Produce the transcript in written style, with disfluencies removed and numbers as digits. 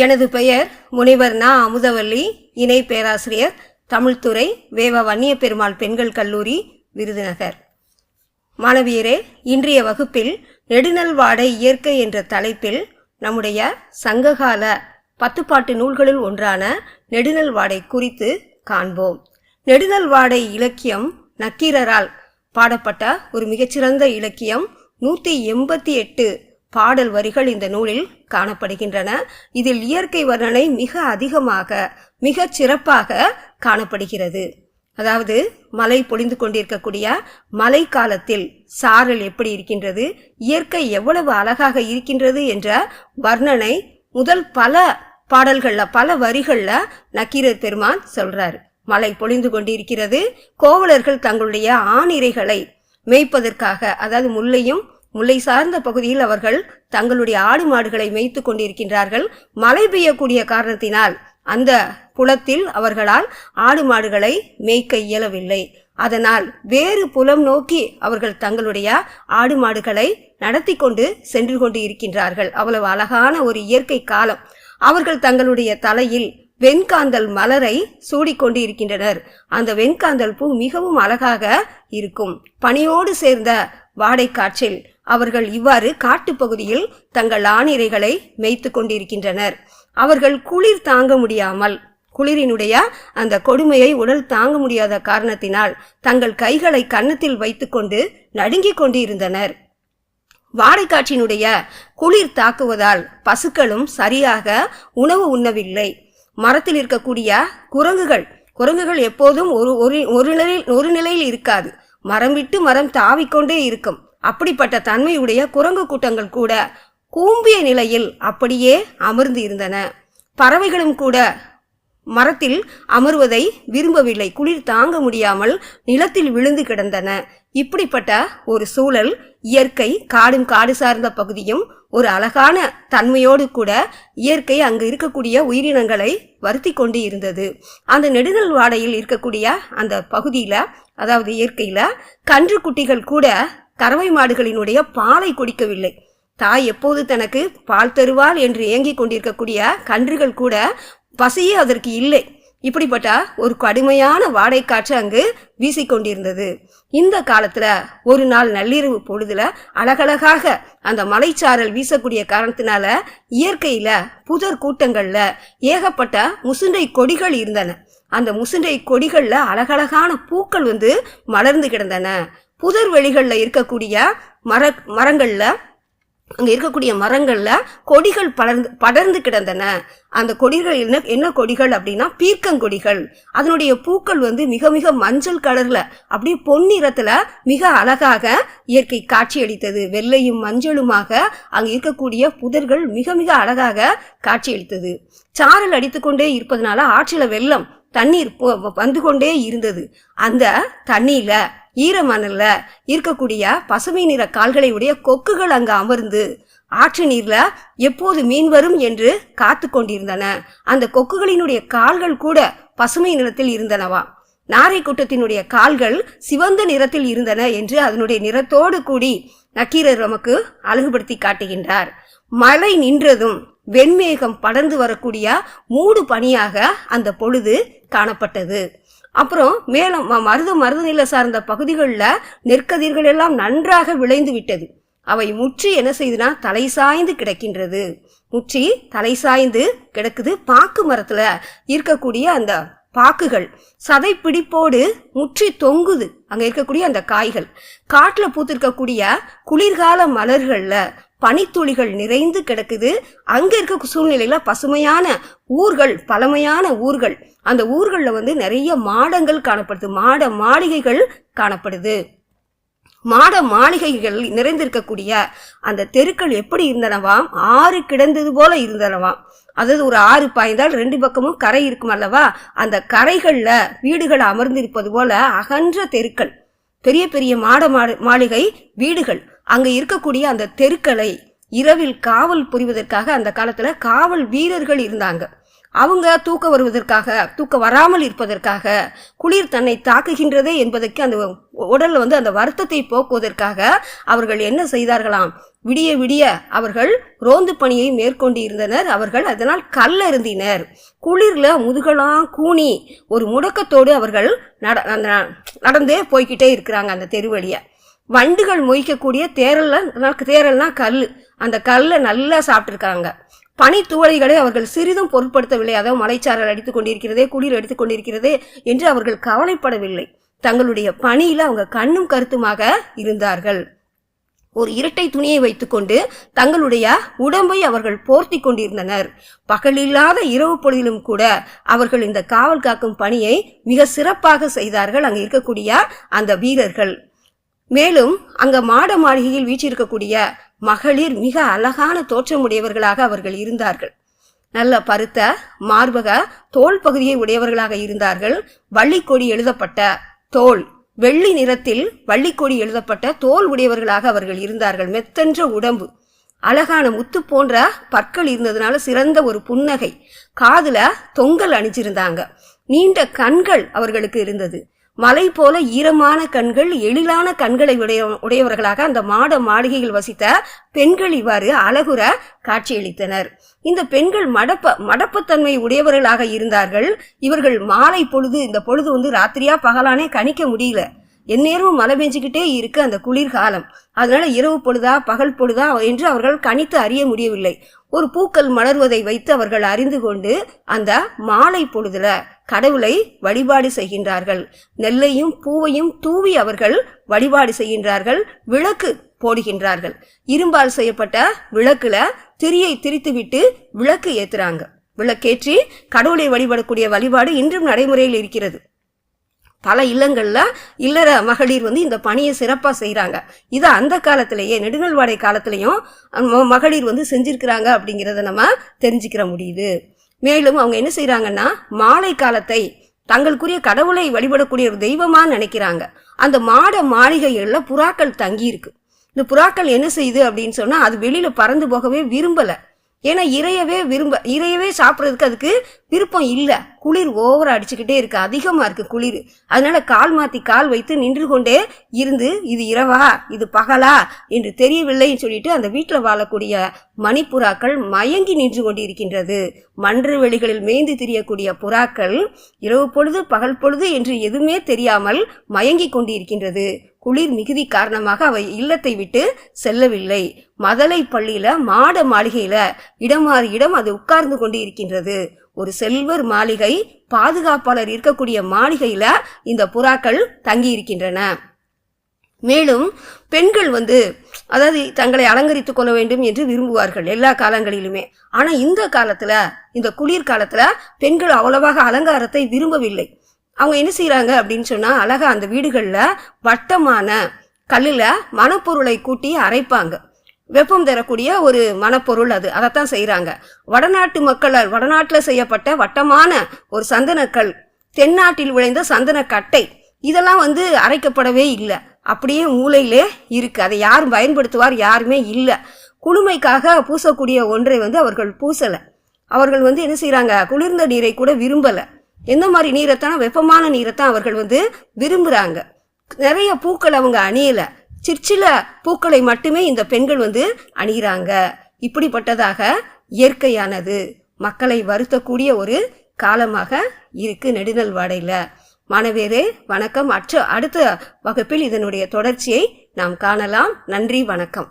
எனது பெயர் முனைவர் நா. அமுதவல்லி, இணை பேராசிரியர், தமிழ்துறை, வேவ வன்னிய பெருமாள் பெண்கள் கல்லூரி, விருதுநகர். மாணவியரே, இன்றைய வகுப்பில் நெடுநல்வாடை இயற்கை என்ற தலைப்பில் நம்முடைய சங்ககால 10 பாட்டு நூல்களுள் ஒன்றான நெடுநல்வாடை குறித்து காண்போம். நெடுநல்வாடை இலக்கியம் நக்கீரரால் பாடப்பட்ட ஒரு மிகச்சிறந்த இலக்கியம். 188 பாடல் வரிகள் இந்த நூலில் காணப்படுகின்றன. இதில் இயற்கை வர்ணனை மிக அதிகமாக, மிக சிறப்பாக காணப்படுகிறது. அதாவது மழை பொழிந்து கொண்டிருக்கக்கூடிய மழை காலத்தில் சாரல் எப்படி இருக்கின்றது, இயற்கை எவ்வளவு அழகாக இருக்கின்றது என்ற வர்ணனை முதல் பல பாடல்கள்ல, பல வரிகள்ல நக்கீரர் பெருமான் சொல்றாரு. மழை பொழிந்து கொண்டிருக்கிறது, கோவலர்கள் தங்களுடைய ஆணிரைகளை மேய்ப்பதற்காக, அதாவது முல்லை சார்ந்த பகுதியில் அவர்கள் தங்களுடைய ஆடு மாடுகளை மேய்த்து கொண்டிருக்கின்றார்கள். மழை பெய்யக்கூடிய காரணத்தினால் அந்த புலத்தில் அவர்களால் ஆடு மாடுகளை மேய்க்க இயலவில்லை. அதனால் வேறு புலம் நோக்கி அவர்கள் தங்களுடைய ஆடு மாடுகளை நடத்தி கொண்டு சென்று கொண்டு இருக்கின்றார்கள். அவ்வளவு அழகான ஒரு இயற்கை காலம். அவர்கள் தங்களுடைய தலையில் வெண்காந்தல் மலரை சூடிக்கொண்டு இருக்கின்றனர். அந்த வெண்காந்தல் பூ மிகவும் அழகாக இருக்கும். பனியோடு சேர்ந்த வாடை காற்றில் அவர்கள் இவ்வாறு காட்டு பகுதியில் தங்கள் ஆணிரைகளை மேய்த்து கொண்டிருக்கின்றனர். அவர்கள் குளிர் தாங்க முடியாமல், குளிரினுடைய அந்த கொடுமையை உடல் தாங்க முடியாத காரணத்தினால் தங்கள் கைகளை கன்னத்தில் வைத்துக்கொண்டு நடுங்கிக் கொண்டு இருந்தனர். வாடைக்காற்றினுடைய குளிர் தாக்குவதால் பசுக்களும் சரியாக உணவு உண்ணவில்லை. மரத்தில் இருக்கக்கூடிய குரங்குகள் எப்போதும் ஒரு நிலையில் இருக்காது. மரம் விட்டு மரம் தாவிக்கொண்டே இருக்கும். அப்படிப்பட்ட தன்மையுடைய குரங்கு கூட்டங்கள் கூட கூம்பிய நிலையில் அப்படியே அமர்ந்து இருந்தன. பறவைகளும் கூட மரத்தில் அமர்வதை விரும்பவில்லை. குளிர் தாங்க முடியாமல் நிலத்தில் விழுந்து கிடந்தன. இப்படிப்பட்ட ஒரு சூழல், இயற்கை காடும் காடு சார்ந்த பகுதியும் ஒரு அழகான தன்மையோடு கூட இயற்கை அங்கு இருக்கக்கூடிய உயிரினங்களை வருத்தி கொண்டு இருந்தது. அந்த நெடுநல்வாடையில் இருக்கக்கூடிய அந்த பகுதியில, அதாவது இயற்கையில, கன்று குட்டிகள் கூட கறவை மாடுகளினுடைய பாலை குடிக்கவில்லை. தாய் எப்போது தனக்கு பால் தருவாள் என்று ஏங்கிக் கொண்டிருக்கக்கூடிய கன்றுகள் கூட பசியே அதற்கு இல்லை. இப்படிப்பட்ட ஒரு கடுமையான வாடைக்காற்று அங்கு வீசிக்கொண்டிருந்தது. இந்த காலத்துல ஒரு நாள் நள்ளிரவு பொழுதுல அழகழகாக அந்த மலைச்சாரல் வீசக்கூடிய காரணத்தினால இயற்கையில புதர் கூட்டங்கள்ல ஏகப்பட்ட முசுண்டை கொடிகள் இருந்தன. அந்த முசுண்டை கொடிகள்ல அழகழகான பூக்கள் மலர்ந்து கிடந்தன. புதர் வெளிகள்ல இருக்கக்கூடிய மரங்கள்ல, அங்க இருக்கக்கூடிய மரங்கள்ல கொடிகள் படர்ந்து கிடந்தன. அந்த கொடிகள் என்ன கொடிகள் அப்படின்னா பீர்க்கங்கொடிகள். அதனுடைய பூக்கள் மிக மிக மஞ்சள் கலர்ல, அப்படியே பொன்னிறத்துல மிக அழகாக இயற்கை காட்சியளித்தது. வெள்ளையும் மஞ்சளுமாக அங்க இருக்கக்கூடிய புதர்கள் மிக மிக அழகாக காட்சியளித்தது. சாரல் அடித்துக்கொண்டே இருப்பதனால ஆற்றில வெள்ளம், தண்ணீர் வந்து கொண்டே இருந்தது. அந்த தண்ணியில, ஈரமணல்ல இருக்கக்கூடிய பசுமை நிற கால்களை உடைய கொக்குகள் அங்கு அமர்ந்து ஆற்று நீர்ல எப்போது மீன் வரும் என்று காத்து கொண்டிருந்தன. அந்த கொக்குகளினுடைய கால்கள் கூட பசுமை நிறத்தில் இருந்தனவா. நாரை கூட்டத்தினுடைய கால்கள் சிவந்த நிறத்தில் இருந்தன என்று அதனுடைய நிறத்தோடு கூடி நக்கீரர் நமக்கு அழகுபடுத்தி காட்டுகின்றார். மழை நின்றதும் வெண்மேகம் படர்ந்து வரக்கூடிய மூடு பனியாக அந்த பொழுது காணப்பட்டது. அப்புறம் மேலும் மருத சார்ந்த பகுதிகளில் நெற்கதிர்கள் எல்லாம் நன்றாக விளைந்து விட்டது. அவை முற்றி என்ன செய்துனா தலை சாய்ந்து கிடக்கின்றது. முற்றி தலை சாய்ந்து கிடக்குது. பாக்கு மரத்துல இருக்கக்கூடிய அந்த பாக்குகள் சதை பிடிப்போடு முற்றி தொங்குது. அங்க இருக்கக்கூடிய அந்த காய்கள், காட்டுல பூத்திருக்கக்கூடிய குளிர்கால மலர்கள்ல பனித்துளிகள் நிறைந்து கிடக்குது. அங்க இருக்க சூழ்நிலையில பசுமையான ஊர்கள், பழமையான ஊர்கள், அந்த ஊர்கள்ல நிறைய மாடங்கள் காணப்படுது, மாட மாளிகைகள் காணப்படுது. மாட மாளிகைகள் நிறைந்திருக்கக்கூடிய அந்த தெருக்கள் எப்படி இருந்தனவாம், ஆறு கிடந்தது போல இருந்தனவாம். அதாவது ஒரு ஆறு பாய்ந்தால் 2 பக்கமும் கரை இருக்கும் அல்லவா, அந்த கரைகள்ல வீடுகள் அமர்ந்திருப்பது போல அகன்ற தெருக்கள், பெரிய பெரிய மாளிகை வீடுகள். அங்க இருக்கக்கூடிய அந்த தெருக்களை இரவில் காவல் புரிவதற்காக அந்த காலத்துல காவல் வீரர்கள் இருந்தாங்க. அவங்க தூக்கம் வருவதற்காக, தூக்கம் வராமல் இருப்பதற்காக, குளிர் தன்னை தாக்குகின்றதே என்பதற்கு அந்த உடல்ல வந்து அந்த வருத்தத்தை போக்குவதற்காக அவர்கள் என்ன செய்தார்களாம், விடிய விடிய அவர்கள் ரோந்து பணியை மேற்கொண்டு இருந்தனர். அவர்கள் அதனால் கல்லருந்தினர். குளிர்ல முதுகலாம் கூனி ஒரு முடக்கத்தோடு அவர்கள் நடந்தே போய்கிட்டே இருக்கிறாங்க அந்த தெருவழிய. வண்டுகள் மொய்க்கக்கூடிய தேரல்னா கல், அந்த கல்லை நல்லா சாப்பிட்டுருக்காங்க. பனி துவளைகளை அவர்கள் சிறிதும் பொருட்படுத்தவில்லை. அதாவது மலைச்சாரல் அடித்துக் கொண்டிருக்கிறதே, குளிர் அடித்துக் கொண்டிருக்கிறதே என்று அவர்கள் கவலைப்படவில்லை. தங்களுடைய பணியில அவங்க கண்ணும் கருத்துமாக இருந்தார்கள். ஒரு இரட்டை துணியை வைத்துக்கொண்டு தங்களுடைய உடம்பை அவர்கள் போர்த்தி கொண்டிருந்தனர். பகலில்லாத இரவு பொழுதிலும் கூட அவர்கள் இந்த காவல் காக்கும் பணியை மிக சிறப்பாக செய்தார்கள் அங்கு இருக்கக்கூடிய அந்த வீரர்கள். மேலும் அங்க மாட மாளிகையில் வீற்றிருக்கக்கூடிய மகளிர் மிக அழகான தோற்றமுடையவர்களாக அவர்கள் இருந்தார்கள். நல்ல பருத்த மார்பக தோல் பகுதியை உடையவர்களாக இருந்தார்கள். வள்ளிக்கொடி எழுதப்பட்ட தோல், வெள்ளி நிறத்தில் வள்ளிக்கொடி எழுதப்பட்ட தோல் உடையவர்களாக அவர்கள் இருந்தார்கள். மெத்தென்ற உடம்பு, அழகான முத்து போன்ற பற்கள் இருந்ததுனால சிறந்த ஒரு புன்னகை, காதுல தொங்கல் அணிஞ்சிருந்தாங்க. நீண்ட கண்கள் அவர்களுக்கு இருந்தது. மலை போல ஈரமான கண்கள், எழிலான கண்களை உடையவர்களாக அந்த மாட மாளிகையில் வசித்த பெண்கள் இவ்வாறு அழகுற காட்சியளித்தனர். இந்த பெண்கள் மடப்பத்தன்மை உடையவர்களாக இருந்தார்கள். இவர்கள் மாலை பொழுது, இந்த பொழுது வந்து ராத்திரியா பகலானே கணிக்க முடியல. எந்நேரமும் மழை பெஞ்சுக்கிட்டே இருக்கு அந்த குளிர்காலம். அதனால இரவு பொழுதா பகல் பொழுதா என்று அவர்கள் கணித்து அறிய முடியவில்லை. ஒரு பூக்கள் மலர்வதை வைத்து அவர்கள் அறிந்து கொண்டு அந்த மாலை பொழுதுல கடவுளை வழிபாடு செய்கின்றார்கள். நெல்லையும் பூவையும் தூவி அவர்கள் வழிபாடு செய்கின்றார்கள். விளக்கு போடுகின்றார்கள். இரும்பால் செய்யப்பட்ட விளக்குல திரியை திரித்துவிட்டு விளக்கு ஏத்துறாங்க. விளக்கேற்றி கடவுளை வழிபடக்கூடிய வழிபாடு இன்றும் நடைமுறையில் இருக்கிறது. பல இல்லங்கள்ல இல்லற மகளிர் வந்து இந்த பணியை சிறப்பாக செய்கிறாங்க. இது அந்த காலத்திலேயே, நெடுங்கல்வாடை காலத்திலையும் மகளிர் வந்து செஞ்சிருக்கிறாங்க அப்படிங்கிறத நம்ம தெரிஞ்சுக்கிற முடியுது. மேலும் அவங்க என்ன செய்கிறாங்கன்னா, மாலை காலத்தை தங்களுக்குரிய கடவுளை வழிபடக்கூடிய ஒரு தெய்வமாக நினைக்கிறாங்க. அந்த மாட மாளிகைகளில் புறாக்கள் தங்கி இருக்கு. இந்த புறாக்கள் என்ன செய்யுது அப்படின்னு சொன்னால், அது வெளியில் பறந்து போகவே விரும்பலை. ஏன்னா இறையவே சாப்பிட்றதுக்கு அதுக்கு விருப்பம் இல்லை. குளிர் ஓவரா அடிச்சுக்கிட்டே இருக்கு, அதிகமாக இருக்கு குளிர். அதனால கால் மாற்றி கால் வைத்து நின்று கொண்டே இருந்து இது இரவா இது பகலா என்று தெரியவில்லைன்னு சொல்லிட்டு அந்த வீட்டில் வாழக்கூடிய மணிப்புறாக்கள் மயங்கி நின்று கொண்டு இருக்கின்றது. மன்று வெளிகளில் மேய்ந்து திரியக்கூடிய புறாக்கள் இரவு பொழுது பகல் பொழுது என்று எதுவுமே தெரியாமல் மயங்கி கொண்டு இருக்கின்றது. குளிர் மிகுதி காரணமாக அவை இல்லத்தை விட்டு செல்லவில்லை. மதலை பள்ளியில மாட மாளிகையில இடம் மாறி இடம் அது உட்கார்ந்து கொண்டு இருக்கின்றது. ஒரு செல்வர் மாளிகை, பாதுகாப்பாளர் இருக்கக்கூடிய மாளிகையில இந்த புறாக்கள் தங்கி இருக்கின்றன. மேலும் பெண்கள் வந்து அதாவது தங்களை அலங்கரித்துக் கொள்ள வேண்டும் என்று விரும்புவார்கள் எல்லா காலங்களிலுமே. ஆனா இந்த காலத்துல, இந்த குளிர் காலத்துல பெண்கள் அவ்வளவாக அலங்காரத்தை விரும்பவில்லை. அவங்க என்ன செய்யறாங்க அப்படின்னு சொன்னா, அழகா அந்த வீடுகள்ல வட்டமான கல்லுல மணப்பொருளை கூட்டி அரைப்பாங்க. வெப்பம் தரக்கூடிய ஒரு மணப்பொருள் அது, அதைத்தான் செய்யறாங்க. வடநாட்டு மக்களால் வடநாட்டில் செய்யப்பட்ட வட்டமான ஒரு சந்தனக்கல், தென்னாட்டில் விளைந்த சந்தன கட்டை, இதெல்லாம் வந்து அரைக்கப்படவே இல்லை. அப்படியே மூலையிலே இருக்கு. அதை யாரும் பயன்படுத்துவார் யாருமே இல்லை. குளுமைக்காக பூசக்கூடிய ஒன்றை வந்து அவர்கள் பூசலை. அவர்கள் வந்து என்ன செய்யறாங்க, குளிர்ந்த நீரை கூட விரும்பலை. எந்த மாதிரி நீரைத்தான், வெப்பமான நீரைத்தான் அவர்கள் வந்து விரும்புகிறாங்க. நிறைய பூக்கள் அவங்க அணியலை. சிற்சில பூக்களை மட்டுமே இந்த பெண்கள் வந்து அணிகிறாங்க. இப்படிப்பட்டதாக இயற்கையானது மக்களை வருத்தக்கூடிய ஒரு காலமாக இருக்கு நெடுநல்வாடையில். மாணவியரே வணக்கம். அடுத்த வகுப்பில் இதனுடைய தொடர்ச்சியை நாம் காணலாம். நன்றி, வணக்கம்.